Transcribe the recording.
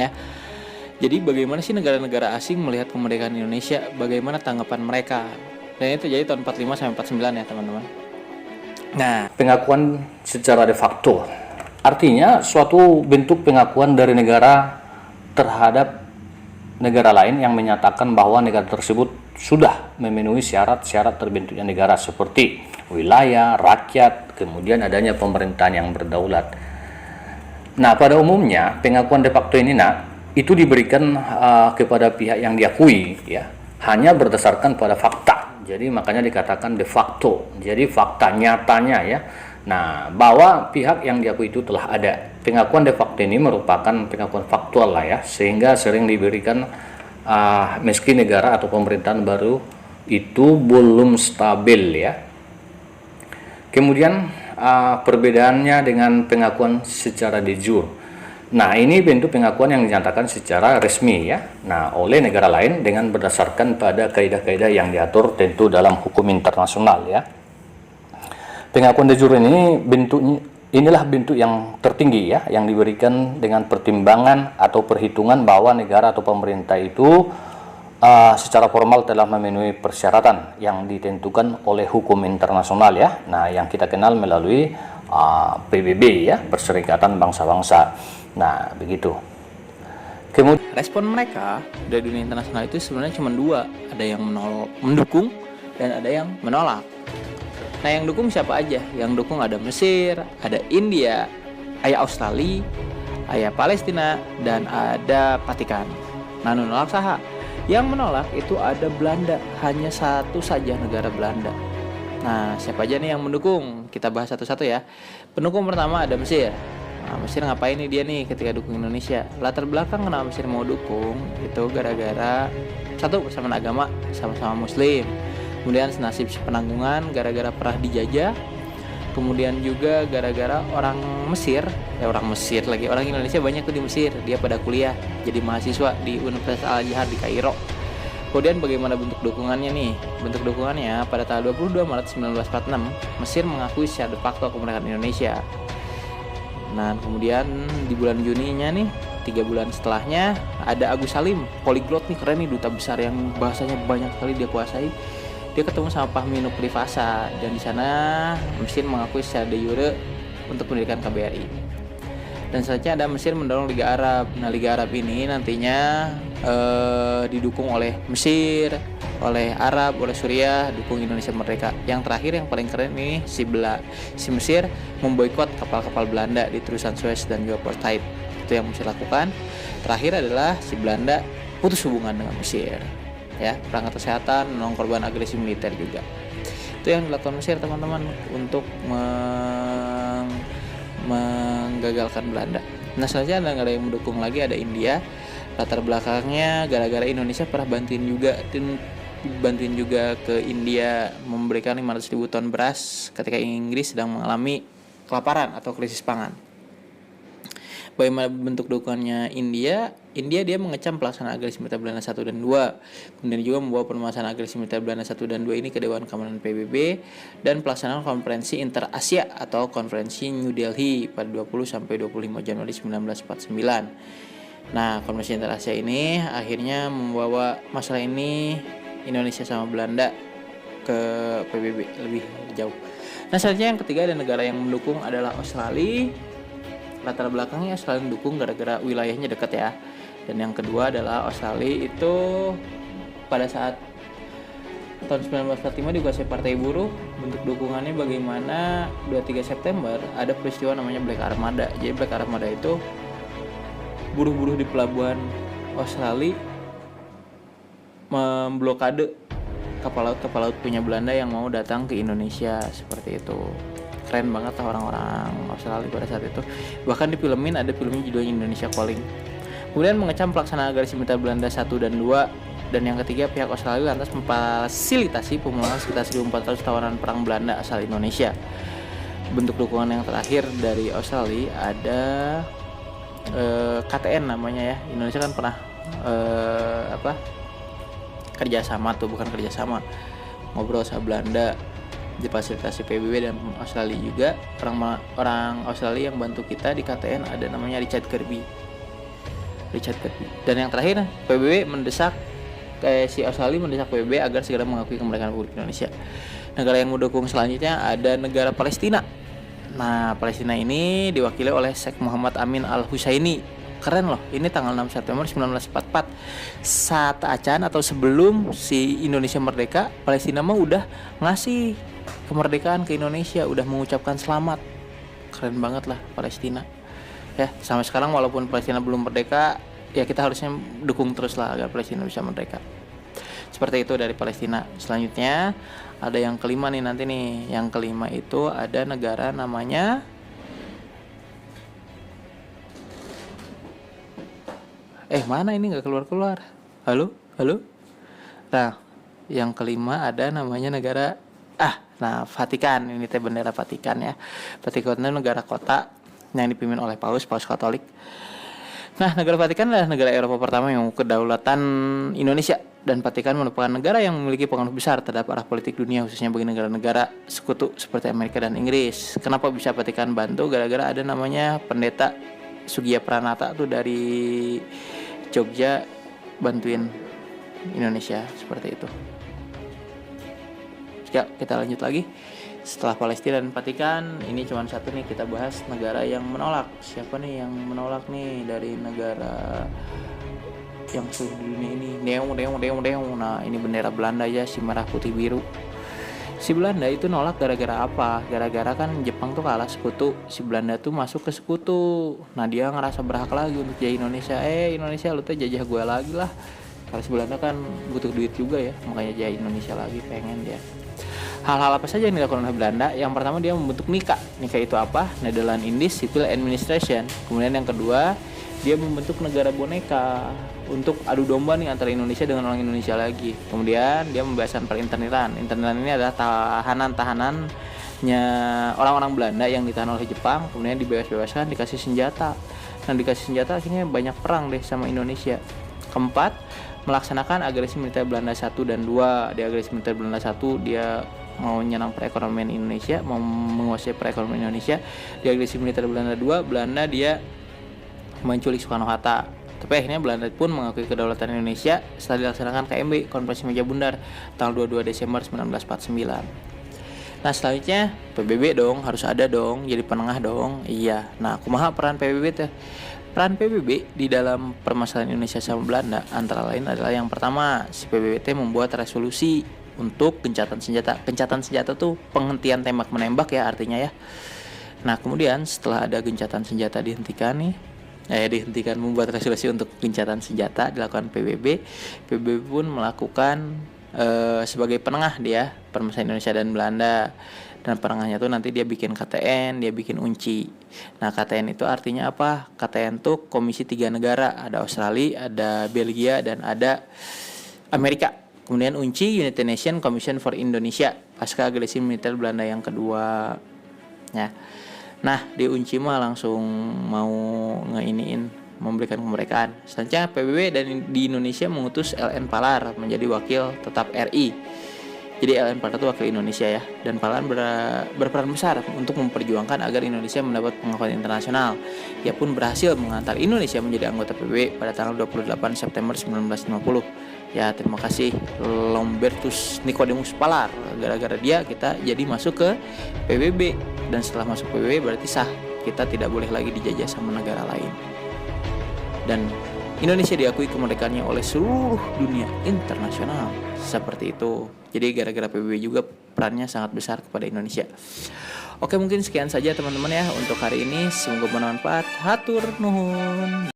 ya. Jadi bagaimana sih negara-negara asing melihat kemerdekaan Indonesia, bagaimana tanggapan mereka. Dan itu terjadi tahun 45 sampai 49 ya teman-teman. Nah, pengakuan secara de facto artinya suatu bentuk pengakuan dari negara terhadap negara lain yang menyatakan bahwa negara tersebut sudah memenuhi syarat-syarat terbentuknya negara seperti wilayah, rakyat, kemudian adanya pemerintahan yang berdaulat. Nah, pada umumnya pengakuan de facto ini itu diberikan kepada pihak yang diakui ya, hanya berdasarkan pada fakta. Jadi makanya dikatakan de facto. Jadi fakta nyatanya ya. Nah, bahwa pihak yang diakui itu telah ada. Pengakuan de facto ini merupakan pengakuan faktual lah ya, sehingga sering diberikan meski negara atau pemerintahan baru itu belum stabil ya. Kemudian perbedaannya dengan pengakuan secara de jure. Nah, ini bentuk pengakuan yang dinyatakan secara resmi ya. Nah, oleh negara lain dengan berdasarkan pada kaidah-kaidah yang diatur tentu dalam hukum internasional ya. Pengakuan de jure ini inilah bentuk yang tertinggi ya, yang diberikan dengan pertimbangan atau perhitungan bahwa negara atau pemerintah itu secara formal telah memenuhi persyaratan yang ditentukan oleh hukum internasional ya. Nah, yang kita kenal melalui PBB ya, Perserikatan Bangsa-Bangsa. Nah, begitu. kemudian respon mereka dari dunia internasional itu sebenarnya cuma dua, ada yang mendukung dan ada yang menolak. Nah, yang dukung siapa aja? Yang dukung ada Mesir, ada India, ada Australia, ada Palestina, dan ada Vatikan. Nah, menolak saha? Yang menolak itu ada Belanda, hanya satu saja negara Belanda. Nah, siapa aja nih yang mendukung? Kita bahas satu-satu ya. Pendukung pertama ada Mesir. Nah, Mesir ngapain nih dia nih ketika dukung Indonesia? Latar belakang kenapa Mesir mau dukung itu gara-gara satu, persamaan agama, sama-sama Muslim. Kemudian senasib penanggungan gara-gara pernah dijajah. Kemudian juga gara-gara orang Indonesia banyak tuh di Mesir, dia pada kuliah jadi mahasiswa di Universitas Al-Azhar di Kairo. Kemudian bagaimana bentuk dukungannya nih? Bentuk dukungannya pada tanggal 22 Maret 1946 Mesir mengakui secara de facto kemerdekaan Indonesia. Nah, kemudian di bulan Juninya nih, 3 bulan setelahnya ada Agus Salim, poliglot nih, keren nih, duta besar yang bahasanya banyak sekali dia kuasai. Dia ketemu sama Fahmi Nurlifasa dan di sana Mesir mengakui secara de jure untuk mendirikan KBRI. Dan selanjutnya ada Mesir mendorong Liga Arab. Nah, Liga Arab ini nantinya didukung oleh Mesir, oleh Arab, oleh Suriah, dukung Indonesia merdeka. Yang terakhir yang paling keren ini si Mesir memboikot kapal-kapal Belanda di Terusan Suez dan juga Port Said. Itu yang Mesir lakukan. Terakhir adalah si Belanda putus hubungan dengan Mesir. Ya, perangkat kesehatan, menolong korban agresi militer juga. Itu yang dilakukan Mesir, teman-teman, untuk menggagalkan Belanda. Nah, selanjutnya ada negara yang mendukung lagi, ada India. Latar belakangnya gara-gara Indonesia pernah bantuin juga ke India memberikan 500.000 ton beras ketika Inggris sedang mengalami kelaparan atau krisis pangan. Bagaimana bentuk dukungannya India dia mengecam pelaksanaan agresi militer Belanda 1 dan 2. Kemudian juga membawa permasalahan agresi militer Belanda 1 dan 2 ini ke Dewan Keamanan PBB dan pelaksanaan konferensi Inter-Asia atau konferensi New Delhi pada 20 sampai 25 Januari 1949. Nah, konferensi Inter-Asia ini akhirnya membawa masalah ini Indonesia sama Belanda ke PBB lebih jauh. Nah, selanjutnya yang ketiga ada negara yang mendukung adalah Australia. Latar belakangnya Australia mendukung gara-gara wilayahnya dekat ya. Dan yang kedua adalah Australia itu pada saat tahun 1945 dikuasai Partai Buruh. Bentuk dukungannya bagaimana 23 September ada peristiwa namanya Black Armada. Jadi Black Armada itu buruh-buruh di pelabuhan Australia memblokade kapal laut punya Belanda yang mau datang ke Indonesia, seperti itu. Keren banget lah orang-orang Australia pada saat itu. Bahkan di filmin ada filmnya judulnya Indonesia Calling. Kemudian mengecam pelaksanaan agresi militer Belanda 1 dan 2. Dan yang ketiga, pihak Australia lantas memfasilitasi pemulangan sekitar 1.400 tawanan perang Belanda asal Indonesia. Bentuk dukungan yang terakhir dari Australia ada KTN namanya ya. Indonesia kan pernah kerjasama ngobrol sama Belanda, difasilitasi PBB dan Australia juga. Orang Australia yang bantu kita di KTN ada namanya Richard Kirby. Richard Garfield. Dan yang terakhir, PBB mendesak si Australia mendesak PBB agar segera mengakui kemerdekaan Republik Indonesia. Negara yang mendukung selanjutnya ada negara Palestina. Nah, Palestina ini diwakili oleh Sheikh Muhammad Amin Al-Husaini. Keren loh, ini tanggal 6 September 1944. Saat acan atau sebelum si Indonesia merdeka, Palestina mah udah ngasih kemerdekaan ke Indonesia, udah mengucapkan selamat. Keren banget lah Palestina. Ya, sampai sekarang walaupun Palestina belum merdeka, ya kita harusnya dukung terus lah agar Palestina bisa merdeka. Seperti itu dari Palestina. Selanjutnya ada yang kelima nih nanti nih. Yang kelima itu ada negara namanya mana ini nggak keluar. Halo. Nah, yang kelima ada namanya negara Vatikan. Ini teh bendera Vatikan ya. Vatikan itu negara kota yang dipimpin oleh Paus Katolik. Nah, negara Vatikan adalah negara Eropa pertama yang kedaulatan Indonesia, dan Vatikan merupakan negara yang memiliki pengaruh besar terhadap arah politik dunia, khususnya bagi negara-negara sekutu seperti Amerika dan Inggris. Kenapa bisa Vatikan bantu? Gara-gara ada namanya pendeta Sugiya Pranata tuh dari Jogja bantuin Indonesia seperti itu. Ya, kita lanjut lagi. Setelah Palestina dan Vatikan, ini cuma satu nih kita bahas negara yang menolak. Siapa nih yang menolak nih dari negara yang seluruh dunia ini? Deong. Nah, ini bendera Belanda ya, si merah putih biru. Si Belanda itu nolak gara-gara apa? Gara-gara kan Jepang tuh kalah sekutu, si Belanda tuh masuk ke sekutu. Nah, dia ngerasa berhak lagi untuk jajah Indonesia. Indonesia lu tuh jajah gue lagi lah. Karena si Belanda kan butuh duit juga ya, makanya jajah Indonesia lagi, pengen dia. Hal-hal apa saja yang dilakukan oleh Belanda? Yang pertama dia membentuk NICA. NICA itu apa? Netherlands Indies Civil Administration. Kemudian yang kedua, dia membentuk negara boneka untuk adu domba nih antara Indonesia dengan orang Indonesia lagi. Kemudian dia membebaskan perinterniran. Interniran ini adalah tahanan-tahanannya orang-orang Belanda yang ditahan oleh Jepang. Kemudian dibebaskan, dikasih senjata. Nah, dikasih senjata akhirnya banyak perang deh sama Indonesia. Keempat, melaksanakan agresi militer Belanda 1 dan 2. Di agresi militer Belanda 1 dia mau nyerang perekonomian Indonesia, mau menguasai perekonomian Indonesia. Di agresi militer Belanda 2, Belanda dia menculik Soekarno-Hatta. Tapi akhirnya Belanda pun mengakui kedaulatan Indonesia setelah dilaksanakan KMB, Konferensi Meja Bundar, tanggal 22 Desember 1949. Nah, selanjutnya PBB dong, harus ada dong, jadi penengah dong. Iya. Nah, kumaha peran PBB teh? Peran PBB di dalam permasalahan Indonesia sama Belanda antara lain adalah yang pertama, si PBB membuat resolusi untuk gencatan senjata. Gencatan senjata tuh penghentian tembak menembak ya artinya ya. Nah, kemudian setelah ada gencatan senjata dihentikan membuat resolusi untuk gencatan senjata dilakukan PBB. PBB pun melakukan sebagai penengah dia permasalahan Indonesia dan Belanda. Dan penengahnya tuh nanti dia bikin KTN, dia bikin UNCI. Nah, KTN itu artinya apa? KTN tuh Komisi 3 negara, ada Australia, ada Belgia, dan ada Amerika. Kemudian UNCI, United Nations Commission for Indonesia, pasca agresi militer Belanda yang kedua. Ya. Nah, di UNCI mah langsung mau memberikan kemerdekaan. Selanjutnya PBB dan di Indonesia mengutus LN Palar menjadi wakil tetap RI. Jadi LN Palar itu wakil Indonesia ya, dan Palar berperan besar untuk memperjuangkan agar Indonesia mendapat pengakuan internasional. Ia pun berhasil mengantar Indonesia menjadi anggota PBB pada tanggal 28 September 1950. Ya, terima kasih Lambertus Nicodemus Palar. Gara-gara dia kita jadi masuk ke PBB, dan setelah masuk PBB berarti sah, kita tidak boleh lagi dijajah sama negara lain. Dan Indonesia diakui kemerdekaannya oleh seluruh dunia internasional. Seperti itu. Jadi gara-gara PBB juga perannya sangat besar kepada Indonesia. Oke, mungkin sekian saja teman-teman ya untuk hari ini. Semoga bermanfaat. Hatur nuhun.